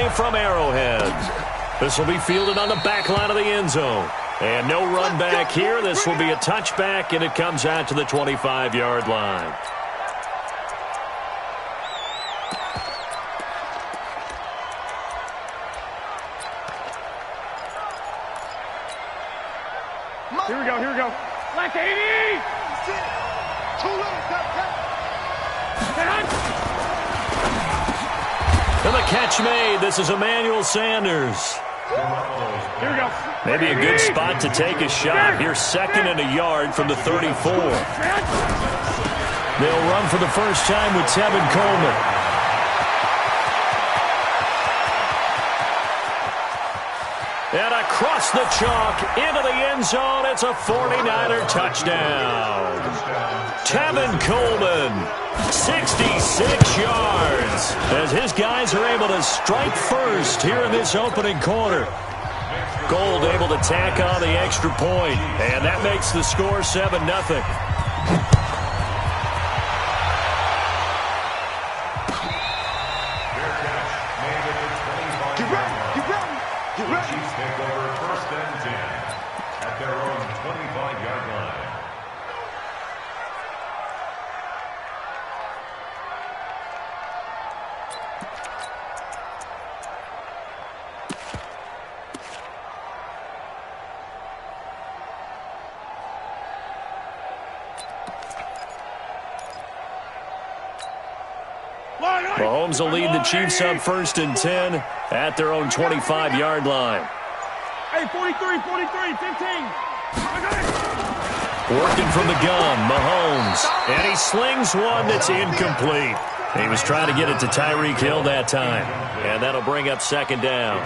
throw from Arrowhead. This will be fielded on the back line of the end zone. And no run back here. This will be a touchback, and it comes out to the 25-yard line. Here we go, here we go. Black 80! And the catch made. This is Emmanuel Sanders. Here we go. Maybe a good spot to take a shot. Here's 2nd and a yard from the 34. They'll run for the first time with Tevin Coleman. And across the chalk into the end zone. It's a 49er touchdown. Tevin Coleman, 66 yards, as his guys are able to strike first here in this opening quarter. Gold able to tack on the extra point, and that makes the score 7-0. Chiefs take over 1st and 10 at their own 25-yard line. Mahomes will lead the Chiefs up 1st and 10 at their own 25-yard line. Hey, 43, 43, 15. Working from the gun, Mahomes. And he slings one that's incomplete. He was trying to get it to Tyreek Hill that time. And that'll bring up 2nd down.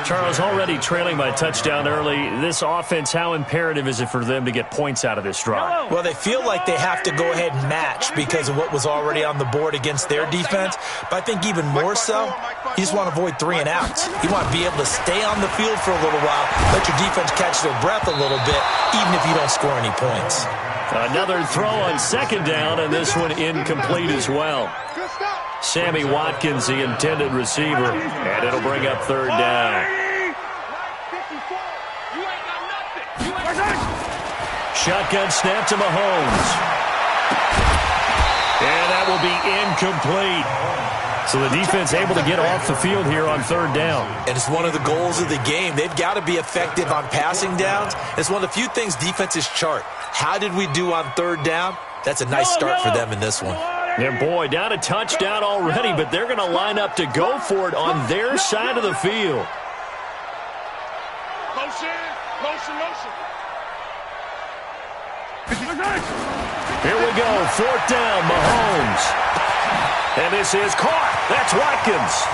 Charles, already trailing by a touchdown early. This offense, how imperative is it for them to get points out of this drive? Well, they feel like they have to go ahead and match because of what was already on the board against their defense. But I think even more so, you just want to avoid 3 and outs. You want to be able to stay on the field for a little while, let your defense catch their breath a little bit, even if you don't score any points. Another throw on 2nd down, and this one incomplete as well. Sammy Watkins, the intended receiver, and it'll bring up 3rd down. Shotgun snap to Mahomes. And that will be incomplete. So the defense able to get off the field here on 3rd down. And it's one of the goals of the game. They've got to be effective on passing downs. It's one of the few things defenses chart. How did we do on 3rd down? That's a nice start for them in this one. Yeah, boy, down a touchdown already, but they're going to line up to go for it on their side of the field. Motion, motion, motion. Here we go, 4th down, Mahomes. And this is caught. That's Watkins.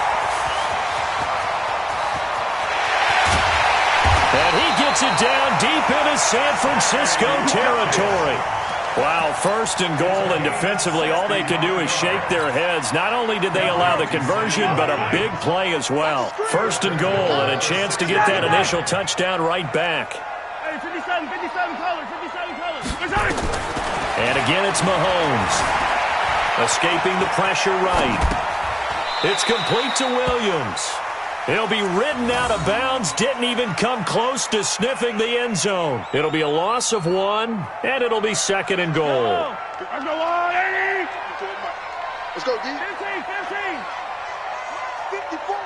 And he gets it down deep into San Francisco territory. Wow, 1st and goal, and defensively all they can do is shake their heads. Not only did they allow the conversion, but a big play as well. 1st and goal, and a chance to get that initial touchdown right back. Hey, 57 colors, 57 colors. And again, it's Mahomes. Escaping the pressure right. It's complete to Williams. He'll be ridden out of bounds. Didn't even come close to sniffing the end zone. It'll be a loss of 1, and it'll be 2nd and goal. Let's go on, 80. Let's go, D. 15, 54.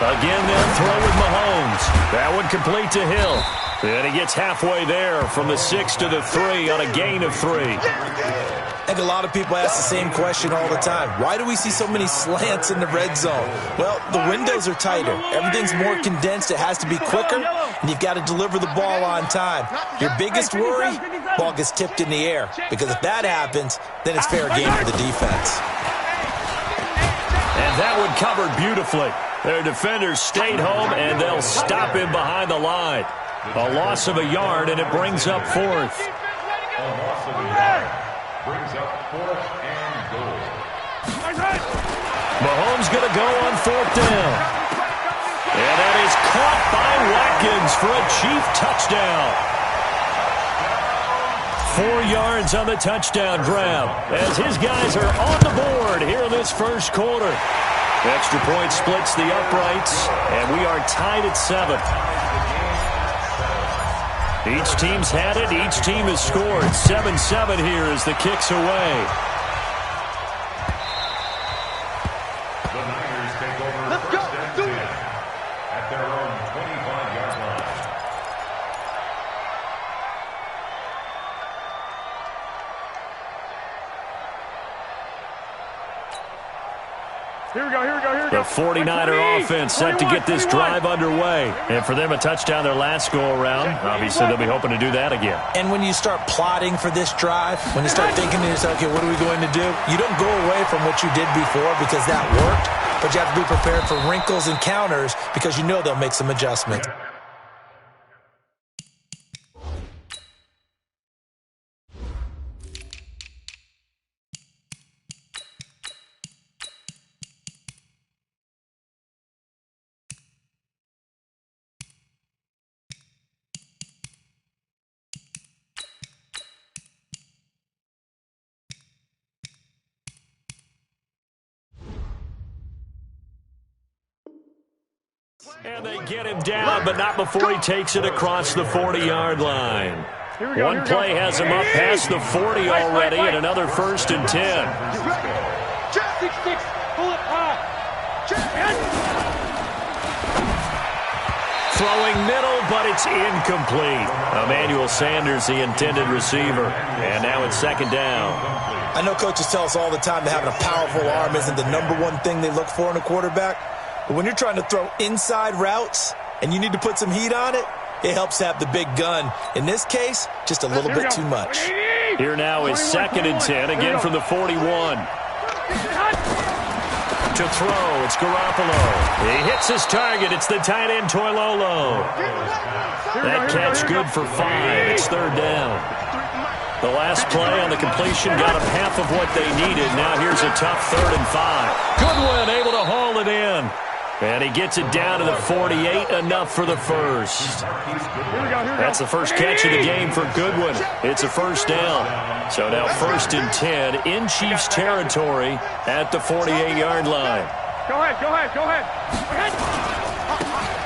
Again, they'll throw with Mahomes. That one complete to Hill. And he gets halfway there from the 6 to the 3 on a gain of 3. I think a lot of people ask the same question all the time. Why do we see so many slants in the red zone? Well, the windows are tighter. Everything's more condensed. It has to be quicker, and you've got to deliver the ball on time. Your biggest worry, ball gets tipped in the air, because if that happens, then it's fair game for the defense. And that one covered beautifully. Their defenders stayed home, and they'll stop him behind the line. A loss of a yard, and it brings up 4th. A loss of a yard brings up 4th and goal. Mahomes going to go on 4th down. And that is caught by Watkins for a Chief touchdown. 4 yards on the touchdown grab as his guys are on the board here in this 1st quarter. Extra point splits the uprights, and we are tied at 7. Each team's had it. Each team has scored. 7-7 here as the kick's away. The Niners take over first and 10 at their own 25-yard line. Here we go, here we go, here we The go. 49er offense set to get this drive underway. And for them, a touchdown their last go-around. Obviously, they'll be hoping to do that again. And when you start plotting for this drive, when you start thinking to yourself, okay, what are we going to do? You don't go away from what you did before because that worked, but you have to be prepared for wrinkles and counters because you know they'll make some adjustments. And they get him down, but not before he takes it across the 40-yard line. One play has him up past the 40 already, and another 1st and 10. Throwing middle, but it's incomplete. Emmanuel Sanders, the intended receiver. And now it's 2nd down. I know coaches tell us all the time that having a powerful arm isn't the #1 thing they look for in a quarterback. But when you're trying to throw inside routes and you need to put some heat on it, it helps to have the big gun. In this case, just a little bit too much. Here now is 2nd and 10, again from the 41. To throw, it's Garoppolo. He hits his target. It's the tight end, Toilolo. That catch good for 5. It's 3rd down. The last play on the completion got them half of what they needed. Now here's a tough 3rd and 5. Goodwin able to haul it in. And he gets it down to the 48, enough for the first. That's the first catch of the game for Goodwin. It's a 1st down. So now 1st and 10 in Chiefs territory at the 48-yard line. Go ahead, go ahead, go ahead.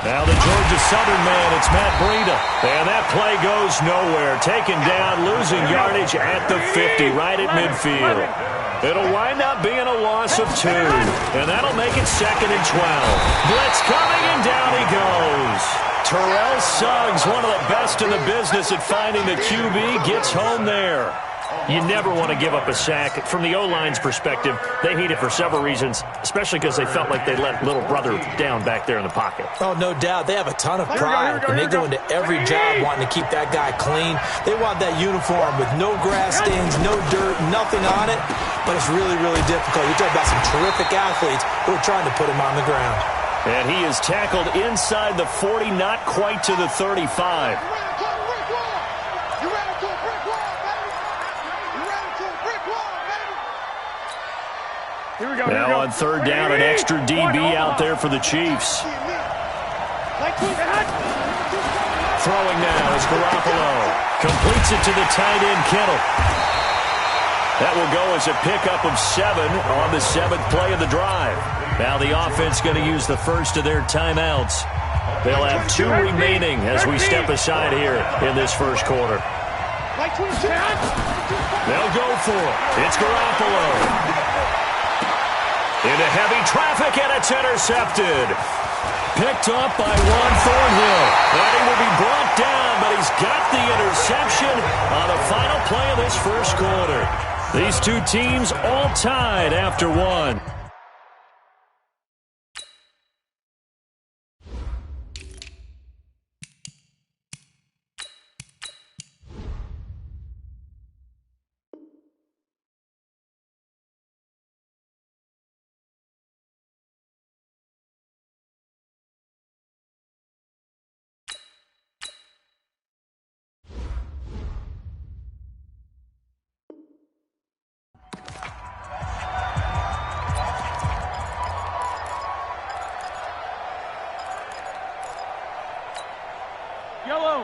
Now the Georgia Southern man, it's Matt Breida. And that play goes nowhere. Taken down, losing yardage at the 50, right at midfield. It'll wind up being a loss of 2. And that'll make it 2nd and 12. Blitz coming, and down he goes. Terrell Suggs, one of the best in the business at finding the QB, gets home there. You never want to give up a sack. From the O-line's perspective, they hate it for several reasons, especially because they felt like they let little brother down back there in the pocket. Oh, no doubt. They have a ton of pride, and they go into every job wanting to keep that guy clean. They want that uniform with no grass stains, no dirt, nothing on it, but it's really, really difficult. You're talking about some terrific athletes who are trying to put him on the ground. And he is tackled inside the 40, not quite to the 35. Now on 3rd down, an extra DB out there for the Chiefs. Throwing now is Garoppolo. Completes it to the tight end, Kittle. That will go as a pickup of 7 on the 7th play of the drive. Now the offense going to use the first of their timeouts. They'll have 2 remaining as we step aside here in this first quarter. They'll go for it. It's Garoppolo. Into heavy traffic, and it's intercepted. Picked up by Juan Thornhill. And he will be brought down, but he's got the interception on the final play of this first quarter. These 2 teams all tied after 1.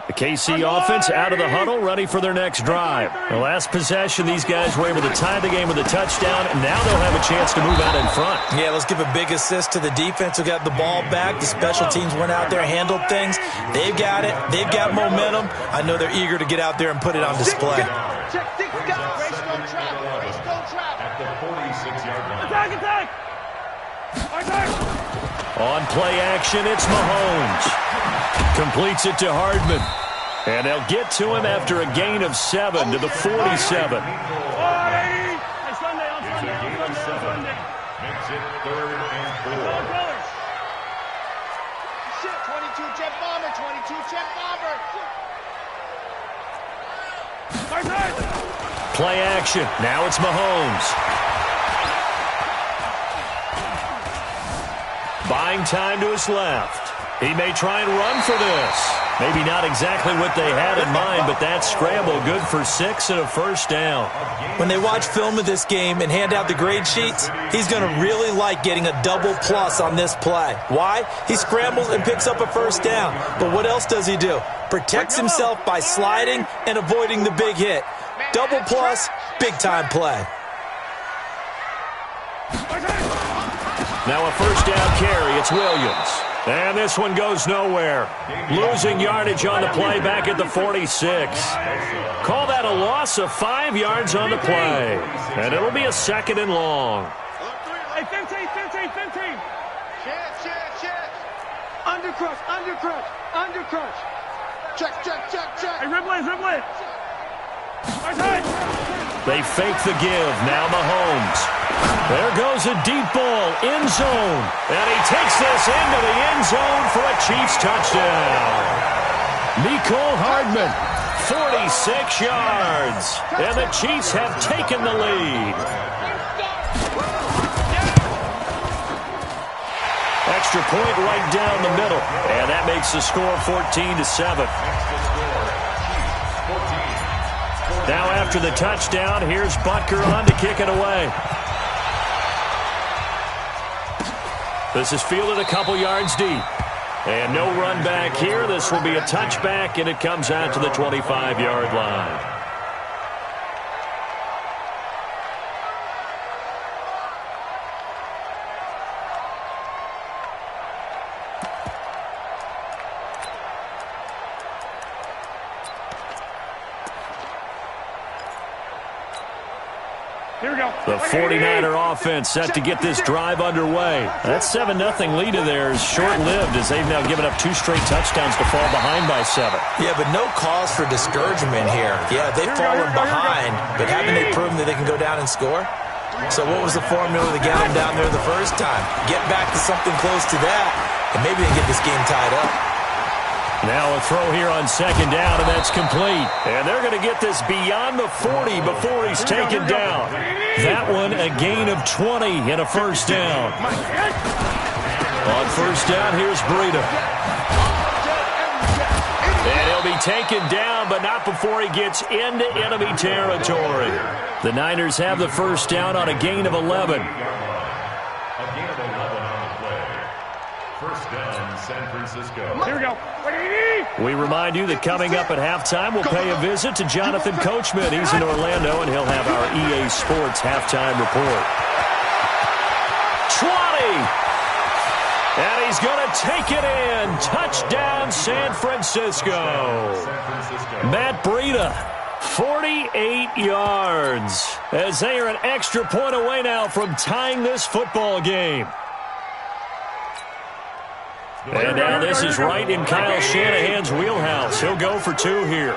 The KC offense out of the huddle, ready for their next drive. The last possession, these guys were able to tie the game with a touchdown, and now they'll have a chance to move out in front. Yeah, let's give a big assist to the defense who got the ball back. The special teams went out there, handled things. They've got it. They've got momentum. I know they're eager to get out there and put it on display. Check, six, go. Race, go, trap. Race, go, trap. At the 46-yard line. Attack, attack. Attack. On play action, it's Mahomes. Completes it to Hardman. And they'll get to him after a gain of 7 to the 47. Hey, Sunday, on It's a Sunday, gain on of 7. Sunday. Makes it 3rd and 4. Colors. Shit, 22 jet bomber, 22 jet bomber. Attack. Play action. Now it's Mahomes. Buying time to his left. He may try and run for this. Maybe not exactly what they had in mind, but that scramble good for 6 and a first down. When they watch film of this game and hand out the grade sheets, he's going to really like getting a double plus on this play. Why? He scrambles and picks up a first down. But what else does he do? Protects himself by sliding and avoiding the big hit. Double plus, big-time play. Now a first down carry. It's Williams. And this one goes nowhere. Losing yardage on the play back at the 46. Call that a loss of 5 yards on the play. And it'll be a 2nd and long. Hey, 15. Check. Undercrush. Check. Hey, Ripley. Attack. They fake the give. Now Mahomes. There goes a deep ball, end zone. And he takes this into the end zone for a Chiefs touchdown. Mecole Hardman, 46 yards. And the Chiefs have taken the lead. Extra point right down the middle. And that makes the score 14-7. Now after the touchdown, here's Butker on to kick it away. This is fielded a couple yards deep. And no run back here. This will be a touchback, and it comes out to the 25-yard line. Here we go. The 49er offense set to get this drive underway. That 7-0 lead of theirs short-lived as they've now given up 2 straight touchdowns to fall behind by 7. Yeah, but no cause for discouragement here. Yeah, they've fallen behind, but haven't they proven that they can go down and score? So what was the formula to get them down there the first time? Get back to something close to that, and maybe they can get this game tied up. Now a throw here on 2nd down, and that's complete. And they're going to get this beyond the 40 before he's taken down. That one a gain of 20 and a first down. On first down, here's Breida. And he'll be taken down, but not before he gets into enemy territory. The Niners have the first down on a gain of 11. A gain of 11 on the play. First down, San Francisco. Here we go. We remind you that coming up at halftime, we'll pay a visit to Jonathan Coachman. He's in Orlando, and he'll have our EA Sports halftime report. 20! And he's going to take it in. Touchdown, San Francisco. Matt Breida, 48 yards, as they are an extra point away now from tying this football game. And now this is right in Kyle Shanahan's wheelhouse. He'll go for 2 here.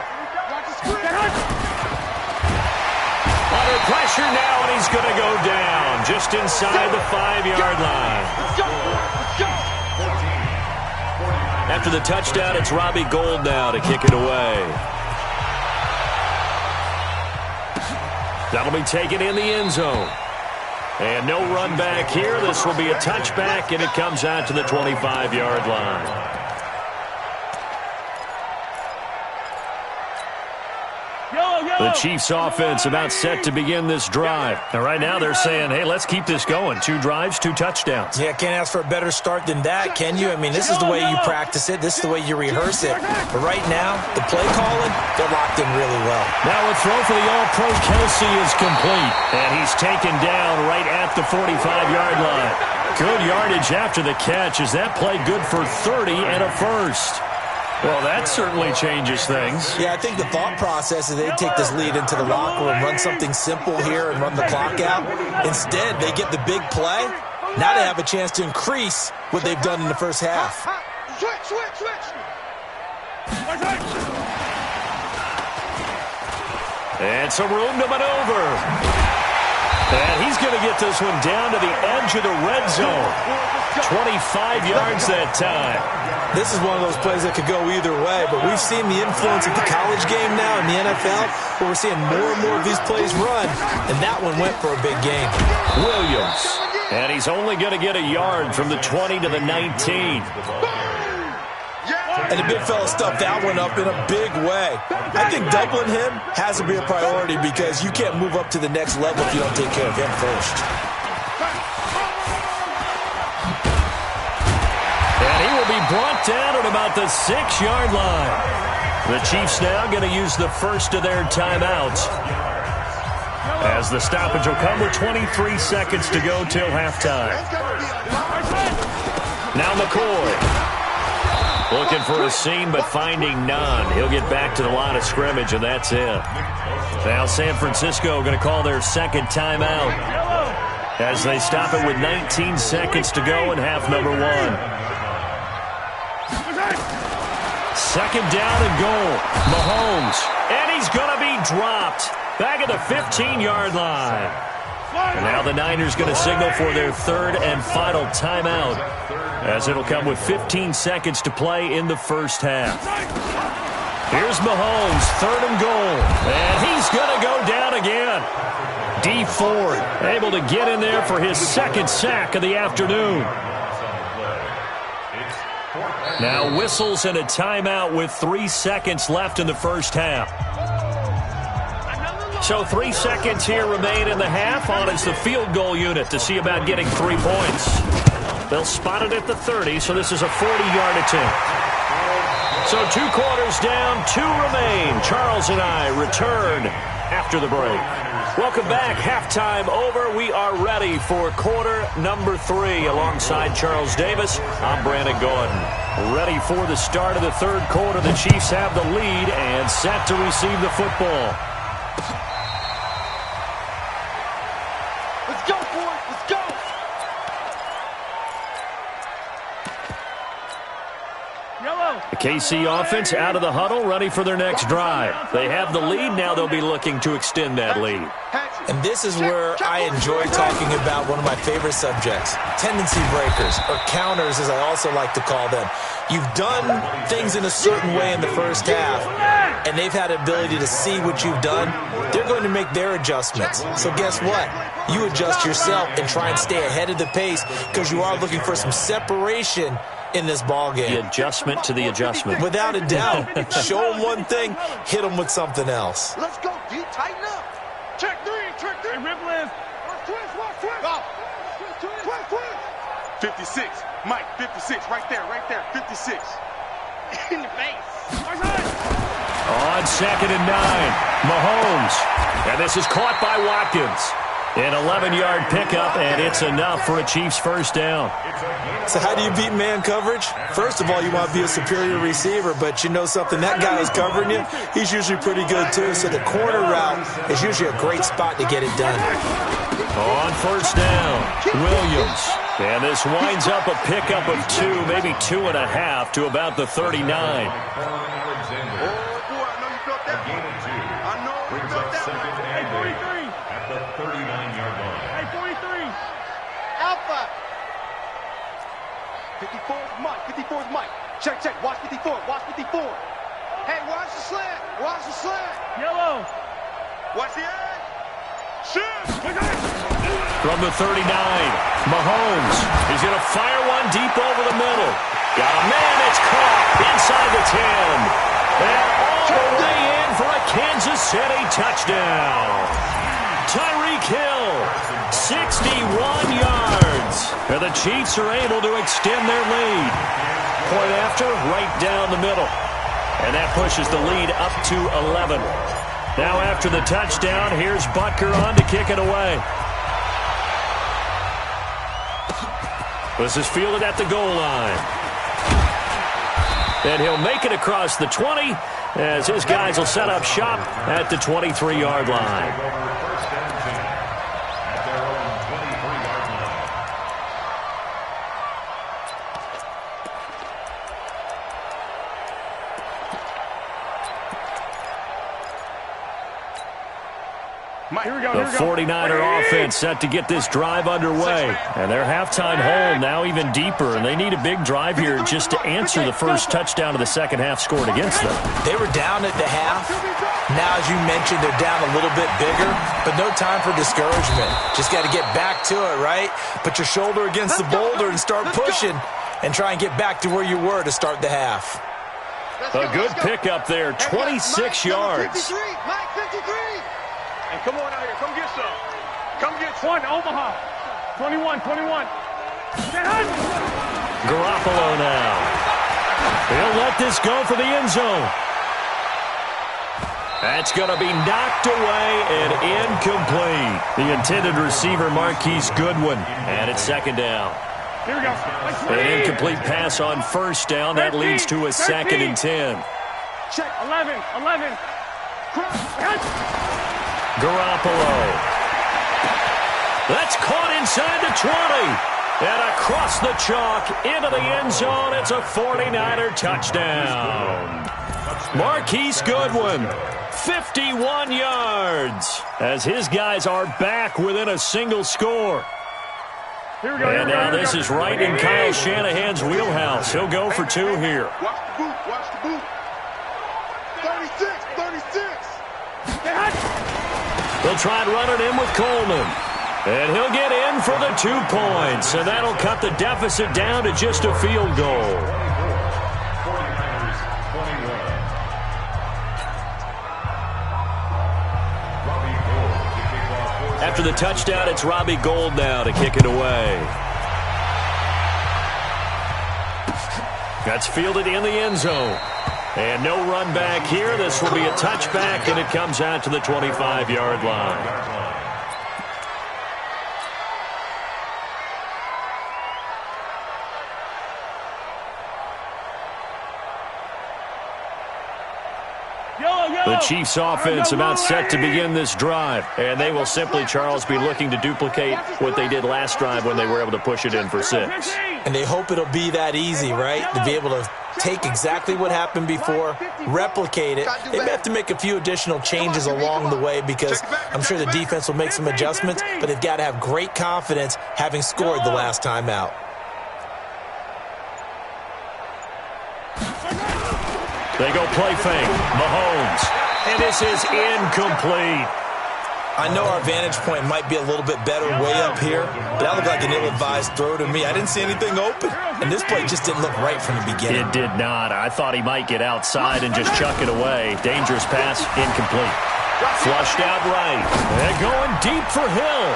Under pressure now, and he's going to go down just inside the 5-yard line. After the touchdown, it's Robbie Gould now to kick it away. That'll be taken in the end zone. And no run back here. This will be a touchback, and it comes out to the 25-yard line. Yellow. The Chiefs offense about set to begin this drive. And right now they're saying, hey, let's keep this going. 2 drives, 2 touchdowns. Yeah, can't ask for a better start than that, can you? I mean, this is the way you practice it. This is the way you rehearse it. But right now, the play calling, they're locked in really well. Now a throw for the All-Pro Kelsey is complete. And he's taken down right at the 45-yard line. Good yardage after the catch. Is that play good for 30 and a first? Well, that certainly changes things. Yeah, I think the thought process is they take this lead into the locker room, run something simple here and run the clock out. Instead, they get the big play. Now they have a chance to increase what they've done in the first half. Switch. And some room to maneuver. And he's going to get this one down to the edge of the red zone. 25 yards that time. This is one of those plays that could go either way, but we've seen the influence of the college game now in the NFL, where we're seeing more and more of these plays run, and that one went for a big gain. Williams. And he's only going to get a yard from the 20 to the 19. And the big fella stuffed that one up in a big way. I think doubling him has to be a priority because you can't move up to the next level if you don't take care of him first. And he will be brought down at about the 6-yard line. The Chiefs now going to use the first of their timeouts, as the stoppage will come with 23 seconds to go till halftime. Now McCoy. Looking for a seam, but finding none. He'll get back to the line of scrimmage, and that's it. Now San Francisco going to call their second timeout as they stop it with 19 seconds to go in half number 1. Second down and goal. Mahomes. And he's going to be dropped. Back at the 15-yard line. And now the Niners going to signal for their third and final timeout, as it'll come with 15 seconds to play in the first half. Here's Mahomes, third and goal. And he's going to go down again. Dee Ford able to get in there for his second sack of the afternoon. Now whistles and a timeout with 3 seconds left in the first half. So 3 seconds here remain in the half. On is the field goal unit to see about getting 3 points. They'll spot it at the 30, so this is a 40-yard attempt. So 2 quarters down, 2 remain. Charles and I return after the break. Welcome back. Halftime over. We are ready for quarter number 3. Alongside Charles Davis, I'm Brandon Gordon. Ready for the start of the third quarter. The Chiefs have the lead and set to receive the football. Let's go, boys. Let's go. The KC offense out of the huddle, ready for their next drive. They have the lead. Now they'll be looking to extend that lead. And this is where I enjoy talking about one of my favorite subjects, tendency breakers, or counters as I also like to call them. You've done things in a certain way in the first half, and they've had the ability to see what you've done. They're going to make their adjustments. So guess what? You adjust yourself and try and stay ahead of the pace because you are looking for some separation in this ball game. The adjustment to the adjustment. Without a doubt. Show them one thing, hit them with something else. Let's go, D. Tighten up. Check 3. Hey, rip left. Watch twist. Go. Twist. 56. Mike, 56. Right there. 56. In the face. On second and 9, Mahomes. And this is caught by Watkins. An 11-yard pickup, and it's enough for a Chiefs first down. So how do you beat man coverage? First of all, you want to be a superior receiver, but you know something, that guy who's covering you, he's usually pretty good too. So the corner route is usually a great spot to get it done. On first down, Williams. And this winds up a pickup of 2, maybe 2.5 to about the 39. Alpha. 54 is Mike. 54 is Mike. Check. Watch 54. Hey, watch the slant. Yellow. Watch the edge. Shoot. From the 39, Mahomes. He's going to fire one deep over the middle. Got a man. It's caught inside the 10. And all the way in for a Kansas City touchdown. Tyreek Hill, 61 yards. And the Chiefs are able to extend their lead. Point after, right down the middle. And that pushes the lead up to 11. Now after the touchdown, here's Butker on to kick it away. This is fielded at the goal line. And he'll make it across the 20 as his guys will set up shop at the 23-yard line. The 49er offense set to get this drive underway. And their halftime hole now even deeper. And they need a big drive here just to answer the first touchdown of the second half scored against them. They were down at the half. Now, as you mentioned, they're down a little bit bigger. But no time for discouragement. Just got to get back to it, right? Put your shoulder against the boulder and start pushing. And try and get back to where you were to start the half. A good pickup there, 26 yards. Mike 53. And come on out here. Come get some. Come get some. One, Omaha. 21. Garoppolo now. He'll let this go for the end zone. That's going to be knocked away and incomplete. The intended receiver, Marquise Goodwin. And it's second down. Here we go. An incomplete pass on first down. That leads to a 2nd and 10. Check. 11. Garoppolo. That's caught inside the 20. And across the chalk into the end zone. It's a 49er touchdown. Marquise Goodwin, 51 yards. As his guys are back within a single score. And now this is right in Kyle Shanahan's wheelhouse. He'll go for 2 here. Watch the boot. Watch the boot. 36. They'll try and run it in with Coleman. And he'll get in for the 2 points. And that'll cut the deficit down to just a field goal. After the touchdown, it's Robbie Gould now to kick it away. That's fielded in the end zone. And no run back here. This will be a touchback, and it comes out to the 25-yard line. The Chiefs offense about set to begin this drive. And they will simply, Charles, be looking to duplicate what they did last drive when they were able to push it in for 6. And they hope it'll be that easy, right? To be able to take exactly what happened before, replicate it. They may have to make a few additional changes along the way because I'm sure the defense will make some adjustments, but they've got to have great confidence having scored the last time out. They go play fake. Mahomes. And this is incomplete. I know our vantage point might be a little bit better way up here, but that looked like an ill-advised throw to me. I didn't see anything open, and this play just didn't look right from the beginning. It did not. I thought he might get outside and just chuck it away. Dangerous pass, incomplete. Flushed out right. And going deep for Hill.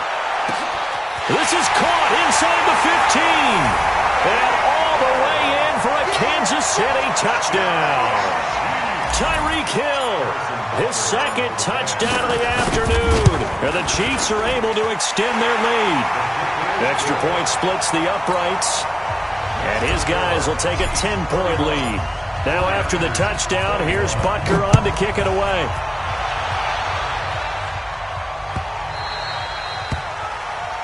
This is caught inside the 15. And all the way in for a Kansas City touchdown. Tyreek Hill, his 2nd touchdown of the afternoon. And the Chiefs are able to extend their lead. Extra point splits the uprights. And his guys will take a 10-point lead. Now after the touchdown, here's Butker on to kick it away.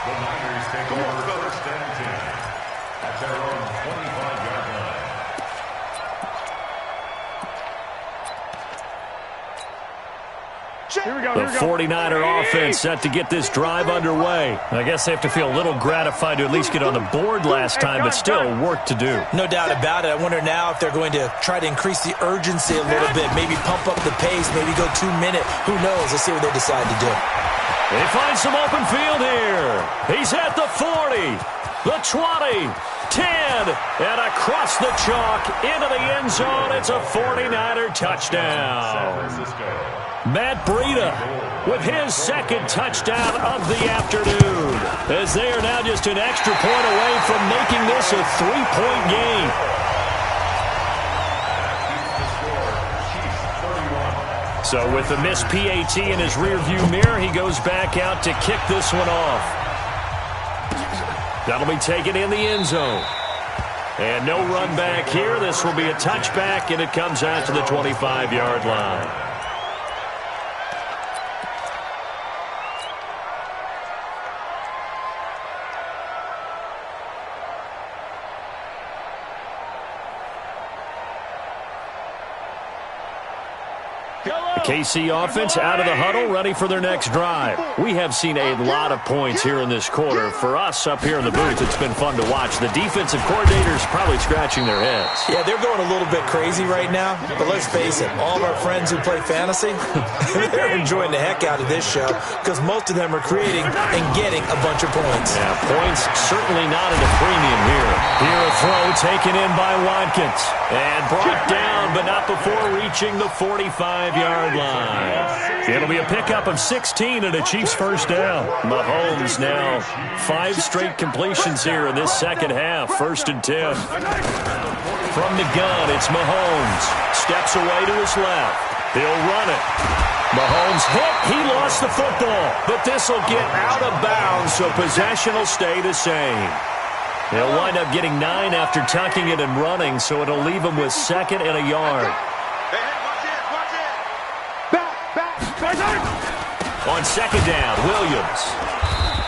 The Niners take over 1st and 10 at their own 25-yard line. The 49er offense set to get this drive underway. I guess they have to feel a little gratified to at least get on the board last time, but still work to do. No doubt about it. I wonder now if they're going to try to increase the urgency a little bit, maybe pump up the pace, maybe go 2-minute. Who knows? Let's see what they decide to do. They find some open field here. He's at the 40. the 20, 10, and across the chalk into the end zone. It's a 49er touchdown. Matt Breida with his second touchdown of the afternoon, as they are now just an extra point away from making this a 3-point game. So with the missed PAT in his rearview mirror, he goes back out to kick this one off. That'll be taken in the end zone. And no run back here. This will be a touchback, and it comes out to the 25-yard line. KC offense out of the huddle, ready for their next drive. We have seen a lot of points here in this quarter. For us up here in the booth, it's been fun to watch. The defensive coordinators probably scratching their heads. Yeah, they're going a little bit crazy right now, but let's face it, all of our friends who play fantasy, they're enjoying the heck out of this show because most of them are creating and getting a bunch of points. Yeah, points certainly not at a premium here. Here a throw taken in by Watkins. And brought down, but not before reaching the 45-yard line. It'll be a pickup of 16 and a Chiefs first down. Mahomes now 5 straight completions here in this second half. 1st and 10. From the gun, it's Mahomes. Steps away to his left. He'll run it. Mahomes hit. He lost the football, but this will get out of bounds, so possession will stay the same. They'll wind up getting 9 after tucking it and running, so it'll leave them with 2nd and a yard. On 2nd down, Williams.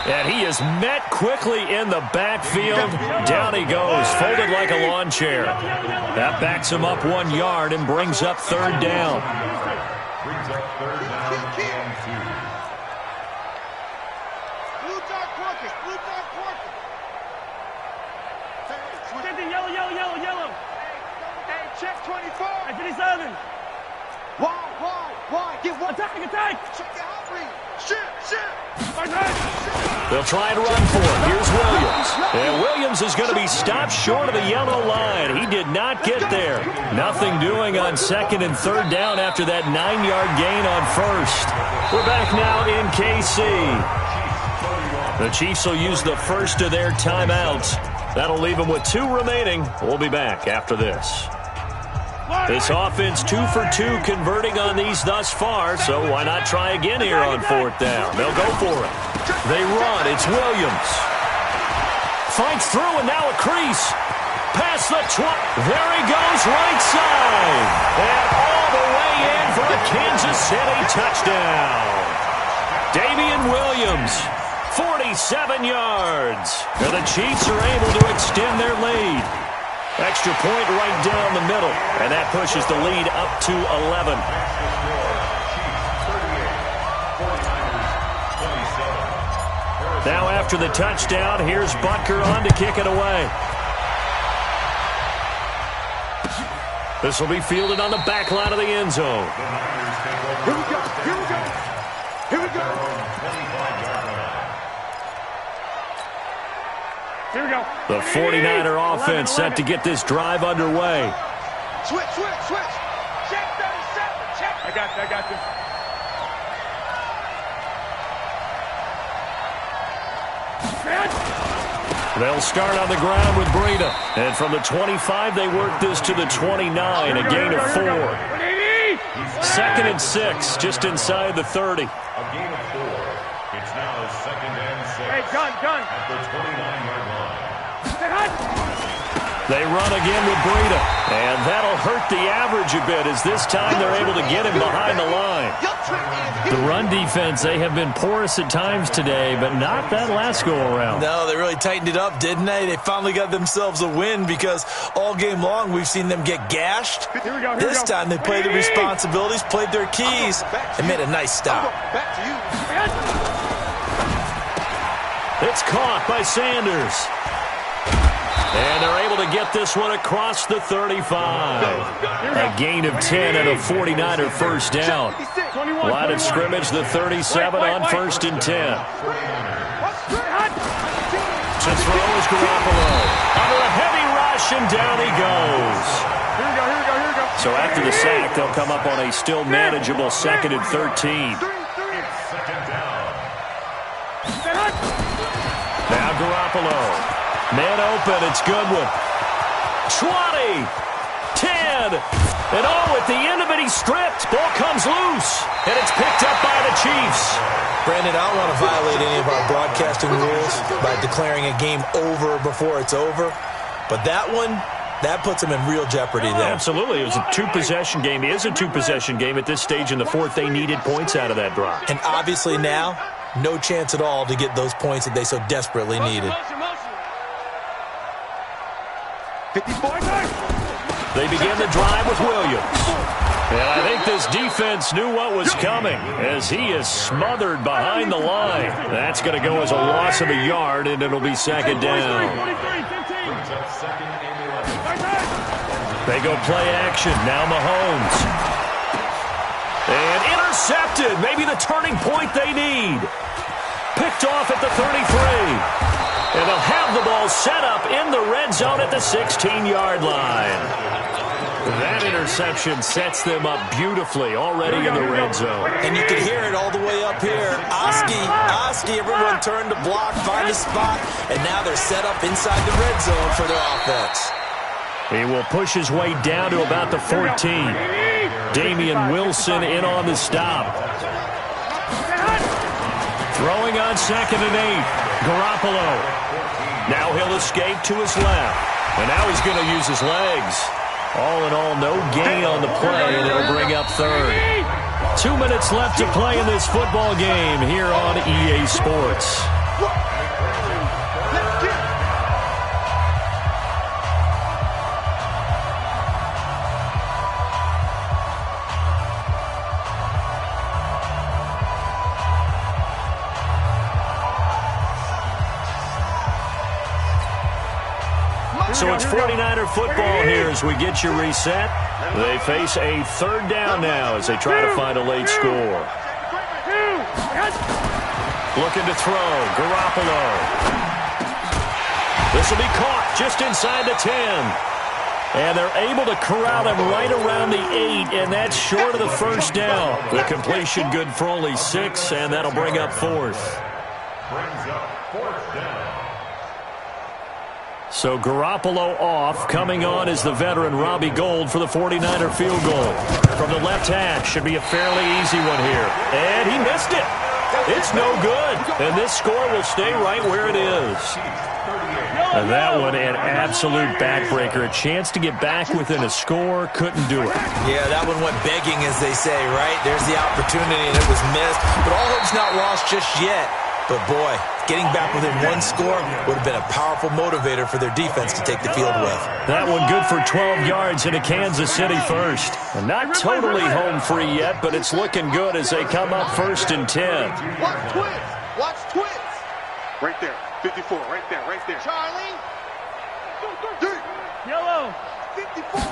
And he is met quickly in the backfield. Down he goes, folded like a lawn chair. That backs him up 1 yard and brings up 3rd down. Brings up 3rd down and 2. Blue dot crooked. Blue dot crooked. Yellow. Hey, check 24. Hey, 57. Why? Get one. Attack. Check the outreach. Shit. They'll try and run for it. Here's Williams. And Williams is going to be stopped short of the yellow line. He did not get there. Nothing doing on 2nd and 3rd down after that 9-yard gain on 1st. We're back now in KC. The Chiefs will use the first of their timeouts. That'll leave them with 2 remaining. We'll be back after this. This offense 2 for 2 converting on these thus far, so why not try again here on 4th down? They'll go for it. They run. It's Williams. Fights through and now a crease. Past the 20. There he goes, right side. And all the way in for a Kansas City touchdown. Damian Williams, 47 yards. And the Chiefs are able to extend their lead. Extra point right down the middle, and that pushes the lead up to 11. Now after the touchdown, here's Butker on to kick it away. This will be fielded on the back line of the end zone. Here we go. Here we go. The 49er offense set to get this drive underway. Switch. Check 37. Check. I got you. They'll start on the ground with Breida. And from the 25, they work this to the 29, a gain of 4. 2nd and 6, just inside the 30. A gain of 4. It's now 2nd and 6. Hey, gun. At the 29-yard line. They run again with Breida. And that'll hurt the average a bit as this time they're able to get him behind the line. The run defense, they have been porous at times today, but not that last go-around. No, they really tightened it up, didn't they? They finally got themselves a win because all game long we've seen them get gashed. Here we go. This time they played the responsibilities, played their keys, and made a nice stop. Back to you. It's caught by Sanders. And they're able to get this one across the 35. A gain of 10 and a 49er first down. Line of scrimmage, the 37 on 1st and 10. To throw is Garoppolo. Under a heavy rush, and down he goes. Here we go, here we go, here we go. So after the sack, they'll come up on a still manageable 2nd and 13. It's second down. Now Garoppolo. Man open, it's Goodwin. 20, 10, and at the end of it, he's stripped. Ball comes loose, and it's picked up by the Chiefs. Brandon, I don't want to violate any of our broadcasting rules by declaring a game over before it's over, but that one, that puts them in real jeopardy there. Absolutely. It was a two-possession game. It is a two-possession game at this stage in the fourth. They needed points out of that drive. And obviously now, no chance at all to get those points that they so desperately needed. 54 yards. They begin the drive with Williams. And I think this defense knew what was coming as he is smothered behind the line. That's going to go as a loss of a yard, and it'll be second down. Brings up second and 11. They go play action. Now Mahomes. And intercepted. Maybe the turning point they need. Picked off at the 33. And they'll have the ball set up in the red zone at the 16-yard line. That interception sets them up beautifully already in the red zone. And you can hear it all the way up here. Oski, everyone turned to block, find a spot, and now they're set up inside the red zone for their offense. He will push his way down to about the 14. Damian Wilson in on the stop. Throwing on 2nd and 8. Garoppolo. Now he'll escape to his left. And now he's going to use his legs. All in all, no gain on the play, and it'll bring up 3rd. 2 minutes left to play in this football game here on EA Sports. So it's 49er football here as we get you reset. They face a 3rd down now as they try to find a late score. Looking to throw. Garoppolo. This will be caught just inside the 10. And they're able to corral him right around the 8, and that's short of the 1st down. The completion good for only 6, and that'll bring up 4th. Brings up 4th down. So Garoppolo off. Coming on is the veteran Robbie Gould for the 49er field goal. From the left hash. Should be a fairly easy one here. And he missed it. It's no good. And this score will stay right where it is. And that one an absolute backbreaker. A chance to get back within a score. Couldn't do it. Yeah, that one went begging, as they say, right? There's the opportunity, and it was missed. But all hope's not lost just yet. But, boy, getting back within 1 score would have been a powerful motivator for their defense to take the field with. That one good for 12 yards into Kansas City first. And not totally home free yet, but it's looking good as they come up 1st and 10. Watch twins. Watch twins. Right there. 54. Right there. Right there. Charlie. Yellow. 54.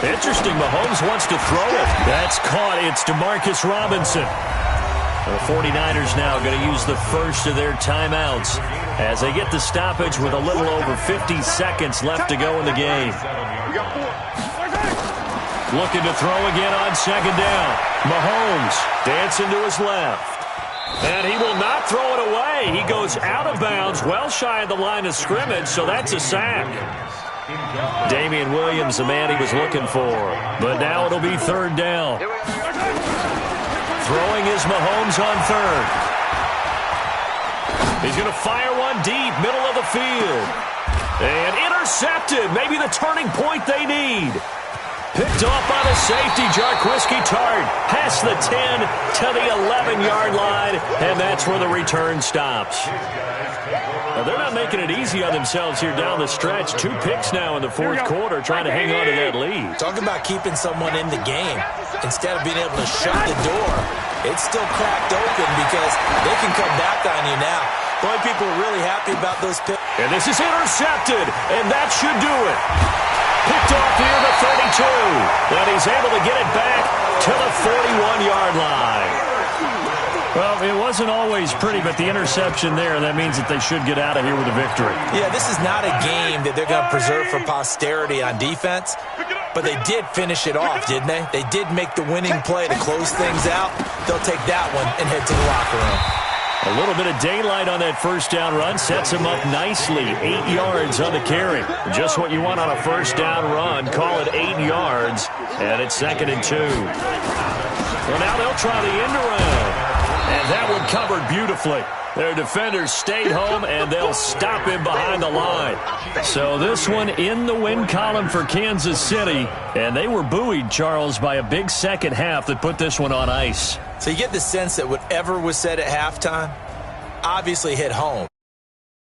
Interesting. Mahomes wants to throw it. That's caught. It's Demarcus Robinson. The 49ers now going to use the first of their timeouts as they get the stoppage with a little over 50 seconds left to go in the game. We got 4. Looking to throw again on 2nd down. Mahomes dancing to his left. And he will not throw it away. He goes out of bounds, well shy of the line of scrimmage, so that's a sack. Damian Williams, the man he was looking for. But now it'll be 3rd down. Throwing is Mahomes on 3rd. He's going to fire one deep, middle of the field. And intercepted. Maybe the turning point they need. Picked off by the safety, Jarquiski Tart. Past the 10 to the 11-yard line, and that's where the return stops. Now, they're not making it easy on themselves here down the stretch. 2 picks now in the 4th quarter trying to hang on to that lead. Talk about keeping someone in the game. Instead of being able to shut the door, it's still cracked open because they can come back on you now. Boy, people are really happy about those picks. And this is intercepted, and that should do it. Picked off near the 32, and he's able to get it back to the 41-yard line. Well, it wasn't always pretty, but the interception there, that means that they should get out of here with a victory. Yeah, this is not a game that they're going to preserve for posterity on defense, but they did finish it off, didn't they? They did make the winning play to close things out. They'll take that one and head to the locker room. A little bit of daylight on that first down run sets him up nicely. 8 yards on the carry. Just what you want on a first down run. Call it 8 yards, and it's 2nd and 2. Well, now they'll try the end around, and that one covered beautifully. Their defenders stayed home, and they'll stop him behind the line. So this one in the win column for Kansas City, and they were buoyed, Charles, by a big second half that put this one on ice. So you get the sense that whatever was said at halftime obviously hit home.